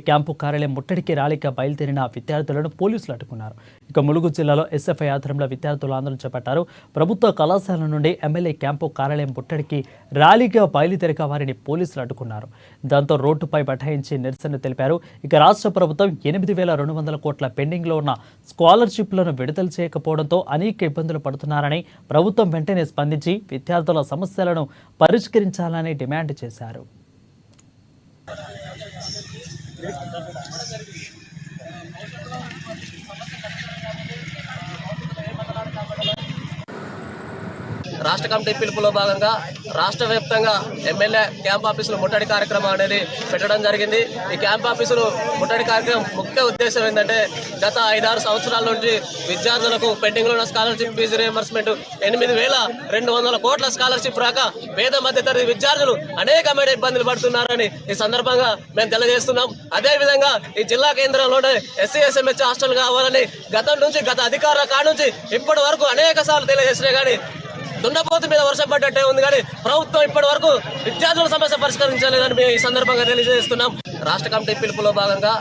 Camp కార్యాలయం ముట్టడికి ర్యాలీగా బయలుదేరిన విద్యార్థులను పోలీసులు అడ్డుకున్నారు. ఇక ములుగు జిల్లాలో ఎస్ఎఫ్ఐ ఆధ్వర్యంలో విద్యార్థులు ఆందోళన చేపట్టారు. ప్రభుత్వ కళాశాల నుండి ఎమ్మెల్యే క్యాంపు కార్యాలయం ముట్టడికి ర్యాలీగా బయలుదేరిగా వారిని పోలీసులు అడ్డుకున్నారు. దాంతో రోడ్డుపై బైఠాయించి నిరసన తెలిపారు. ఇక రాష్ట్ర ప్రభుత్వం 8,200 కోట్ల పెండింగ్లో ఉన్న స్కాలర్షిప్లను విడుదల చేయకపోవడంతో అనేక ఇబ్బందులు పడుతున్నారని, ప్రభుత్వం వెంటనే స్పందించి విద్యార్థుల సమస్యలను పరిష్కరించాలని డిమాండ్ చేశారు. రాష్ట్ర కమిటీ పిలుపులో భాగంగా రాష్ట్ర వ్యాప్తంగా ఎమ్మెల్యే క్యాంప్ ఆఫీసులు ముట్టడి కార్యక్రమం అనేది పెట్టడం జరిగింది. ఈ క్యాంప్ ఆఫీసులు ముట్టడి కార్యక్రమం ముఖ్య ఉద్దేశం ఏంటంటే గత 5-6 సంవత్సరాల నుంచి విద్యార్థులకు పెండింగ్లో ఉన్న స్కాలర్షిప్ ఫీజు రియంబర్స్మెంట్ 8,200 కోట్ల స్కాలర్షిప్ రాక పేద మధ్యతరగతి విద్యార్థులు అనేకమైన ఇబ్బందులు పడుతున్నారని ఈ సందర్భంగా మేము తెలియజేస్తున్నాం. అదేవిధంగా ఈ జిల్లా కేంద్రంలోనే SC/SMH హాస్టల్ కావాలని గత అధికారుల కాడ నుంచి ఇప్పటి వరకు అనేక సార్లు తెలియజేసినా కానీ దున్నపోతు మీద వర్షం పడ్డట్టే ఉంది. కానీ ప్రభుత్వం ఇప్పటి వరకు విద్యార్థుల సమస్య పరిష్కరించలేదని మేము ఈ సందర్భంగా తెలియజేస్తున్నాం. రాష్ట్ర కమిటీ పిలుపులో భాగంగా